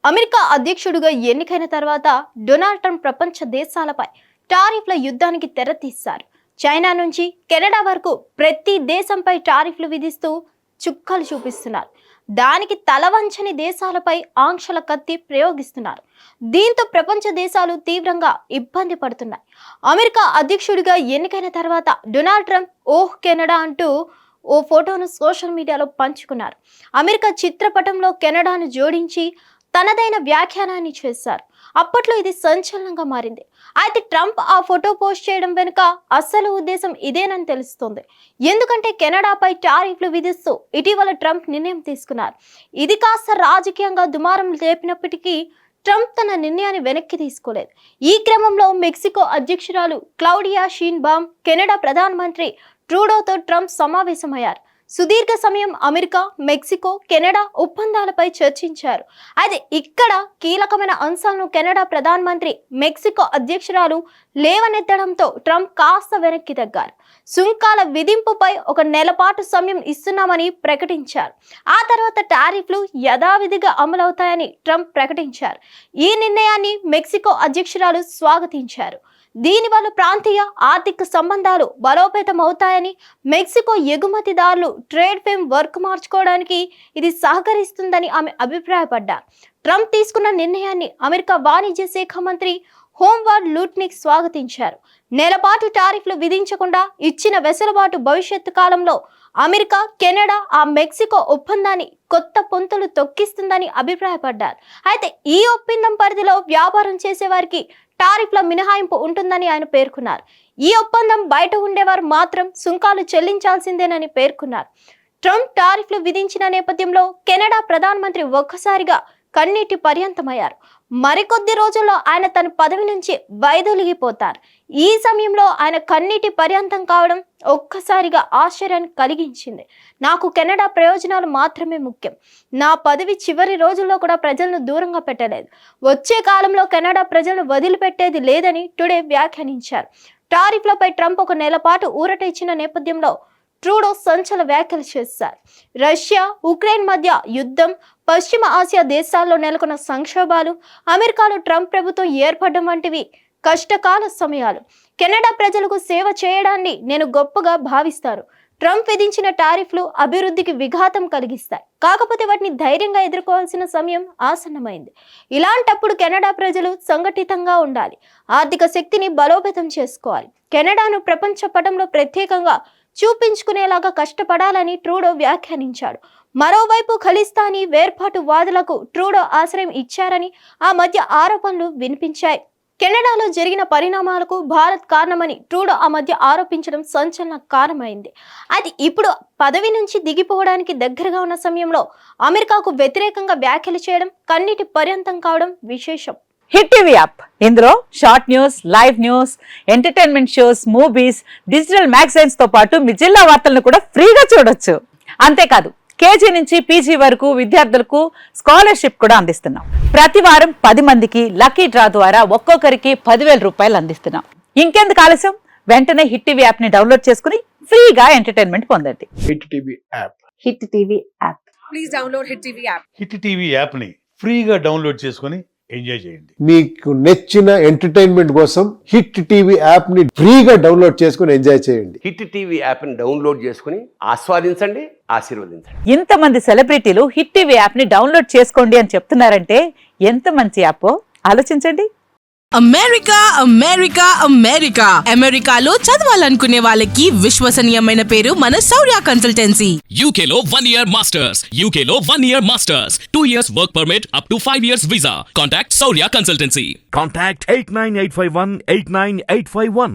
America అధ్యక్షుడిగా ఎన్నికైన తర్వాత డొనాల్డ్ ట్రంప్ ప్రపంచ దేశాలపై టారిఫ్ల యుద్ధానికి తెరతీశారు. చైనా నుంచి కెనడా వరకు ప్రతి దేశంపై టారిఫ్లు విధిస్తూ చుక్కలు చూపిస్తున్నారు. దానికి తలవంచని దేశాలపై ఆంక్షల కత్తి ప్రయోగిస్తున్నారు. దీంతో ప్రపంచ దేశాలు తీవ్రంగా ఇబ్బంది పడుతున్నాయి. అమెరికా అధ్యక్షుడిగా ఎన్నికైన తర్వాత డొనాల్డ్ ట్రంప్ ఓహ్ కెనడా అంటూ ఓ ఫోటోను సోషల్ మీడియాలో పంచుకున్నారు. అమెరికా చిత్రపటంలో కెనడాను జోడించి తనదైన వ్యాఖ్యానాన్ని చేశారు. అప్పట్లో ఇది సంచలనంగా మారింది. అయితే ట్రంప్ ఆ ఫోటో పోస్ట్ చేయడం వెనుక అసలు ఉద్దేశం ఇదేనని తెలుస్తోంది. ఎందుకంటే కెనడాపై టారిఫ్లు విధిస్తూ ఇటీవల ట్రంప్ నిర్ణయం తీసుకున్నారు. ఇది కాస్త రాజకీయంగా దుమారం లేపినప్పటికీ ట్రంప్ తన నిర్ణయాన్ని వెనక్కి తీసుకోలేదు. ఈ క్రమంలో మెక్సికో అధ్యక్షురాలు క్లౌడియా షీన్బామ్ కెనడా ప్రధానమంత్రి ట్రూడోతో ట్రంప్ సమావేశమయ్యారు. సుదీర్ఘ సమయం అమెరికా, మెక్సికో, కెనడా ఒప్పందాలపై చర్చించారు. అయితే ఇక్కడ కీలకమైన అంశాలను కెనడా ప్రధానమంత్రి మెక్సికో అధ్యక్షురాలు లేవనెత్తడంతో ట్రంప్ కాస్త వెనక్కి తగ్గారు. సుంకాల విధింపుపై 1 నెల పాటు సమయం ఇస్తున్నామని ప్రకటించారు. ఆ తర్వాత టారిఫ్లు యథావిధిగా అమలవుతాయని ట్రంప్ ప్రకటించారు. ఈ నిర్ణయాన్ని మెక్సికో అధ్యక్షురాలు స్వాగతించారు. దీనివల్ల ప్రాంతీయ ఆర్థిక సంబంధాలు బలోపేతం అవుతాయని, మెక్సికో ఎగుమతిదారులు ట్రేడ్ ఫేమ్ వర్క్ మార్చుకోవడానికి ఇది సహకరిస్తుందని ఆమె అభిప్రాయపడ్డారు. ట్రంప్ తీసుకున్న నిర్ణయాన్ని అమెరికా వాణిజ్య శాఖ మంత్రి హోంవార్డ్ లూట్నిక్ స్వాగతించారు. నెలపాటు టారిఫ్లు విధించకుండా ఇచ్చిన వెసులుబాటు భవిష్యత్తు కాలంలో అమెరికా, కెనడా, మెక్సికో ఒప్పందాన్ని కొత్త పొంతులు తొక్కిస్తుందని అభిప్రాయపడ్డారు. అయితే ఈ ఒప్పందం పరిధిలో వ్యాపారం చేసేవారికి టారిఫ్ల మినహాయింపు ఉంటుందని ఆయన పేర్కొన్నారు. ఈ ఒప్పందం బయట ఉండేవారు మాత్రం సుంకాలు చెల్లించాల్సిందేనని పేర్కొన్నారు. ట్రంప్ టారిఫ్లు విధించిన నేపథ్యంలో కెనడా ప్రధానమంత్రి ఒక్కసారిగా కన్నీటి పర్యంతమయ్యారు. మరికొద్ది రోజుల్లో ఆయన తన పదవి నుంచి వైదొలిగిపోతారు. ఈ సమయంలో ఆయన కన్నీటి పర్యంతం కావడం ఒక్కసారిగా ఆశ్చర్యాన్ని కలిగించింది. నాకు కెనడా ప్రయోజనాలు మాత్రమే ముఖ్యం. నా పదవి చివరి రోజుల్లో కూడా ప్రజలను దూరంగా పెట్టలేదు. వచ్చే కాలంలో కెనడా ప్రజలను వదిలిపెట్టేది లేదని టుడే వ్యాఖ్యానించారు. టారిఫ్లపై ట్రంప్ 1 నెల పాటు ఊరట ఇచ్చిన నేపథ్యంలో ట్రూడో సంచలన వ్యాఖ్యలు చేశారు. రష్యా, ఉక్రెయిన్ మధ్య యుద్ధం, పశ్చిమ ఆసియా దేశాల్లో నెలకొన్న సంక్షోభాలు, అమెరికాలో ట్రంప్ ప్రభుత్వం ఏర్పడడం వంటివి కష్టకాల సమయాలు. కెనడా ప్రజలకు సేవ చేయడాన్ని నేను గొప్పగా భావిస్తాను. ట్రంప్ విధించిన టారిఫ్లు అభివృద్ధికి విఘాతం కలిగిస్తాయి. కాకపోతే వాటిని ధైర్యంగా ఎదుర్కోవాల్సిన సమయం ఆసన్నమైంది. ఇలాంటప్పుడు కెనడా ప్రజలు సంఘటితంగా ఉండాలి. ఆర్థిక శక్తిని బలోపేతం చేసుకోవాలి. కెనడాను ప్రపంచ పటంలో ప్రత్యేకంగా చూపించుకునేలాగా కష్టపడాలని ట్రూడో వ్యాఖ్యానించాడు. మరోవైపు ఖలిస్తానీ వేర్పాటు వాదులకు ట్రూడో ఆశ్రయం ఇచ్చారని ఆ మధ్య ఆరోపణలు వినిపించాయి. కెనడాలో జరిగిన పరిణామాలకు భారత్ కారణమని ట్రూడో ఆ మధ్య ఆరోపించడం సంచలన కారణమైంది. అది ఇప్పుడు పదవి నుంచి దిగిపోవడానికి దగ్గరగా ఉన్న సమయంలో అమెరికాకు వ్యతిరేకంగా వ్యాఖ్యలు చేయడం కన్నీటి పర్యంతం కావడం విశేషం. హిట్ టీవీ యాప్, ఇందులో short news, live news, entertainment shows, movies, digital magazines తో పాటు మీ జిల్లా వార్తలను కూడా ఫ్రీగా చూడొచ్చు. అంతేకాదు కేజీ నుంచి పీజీ వరకు విద్యార్థులకు స్కాలర్షిప్ కూడా అందిస్తున్నాం. ప్రతి వారం 10 మందికి లక్కీ డ్రా ద్వారా ఒక్కొక్కరికి 10,000 రూపాయలు అందిస్తున్నాం. ఇంకెందుకు ఆలస్యం, వెంటనే హిట్ టీవీ యాప్ ని డౌన్లోడ్ చేసుకుని ఫ్రీగా ఎంటర్టైన్మెంట్ పొందండి. Hit TV app. Hit TV app. Please download hit TV app. Hit TV app ని ఫ్రీగా డౌన్లోడ్ చేసుకుని ఎంజాయ్ చేయండి. మీకు నచ్చిన ఎంటర్టైన్మెంట్ కోసం హిట్ టీవీ యాప్ ని ఫ్రీగా డౌన్లోడ్ చేసుకుని ఎంజాయ్ చేయండి. హిట్ టీవీ యాప్ ని డౌన్లోడ్ చేసుకుని ఆస్వాదించండి, ఆశీర్వదించండి. ఇంతమంది సెలబ్రిటీలు హిట్ టీవీ యాప్ ని డౌన్లోడ్ చేసుకోండి అని చెప్తున్నారంటే ఎంత మంచి యాప్ ఆలోచించండి. అమెరికా అమెరికా అమెరికా అమెరికాలో చదవాలనుకునే వాళ్ళకి విశ్వసనీయమైన పేరు మన శౌర్య కన్సల్టెన్సీ. UK లో 1 year masters. UK లో 1 year masters. 2 years work permit up to 5 years visa. Contact Saurya Consultancy. Contact 89851 89851.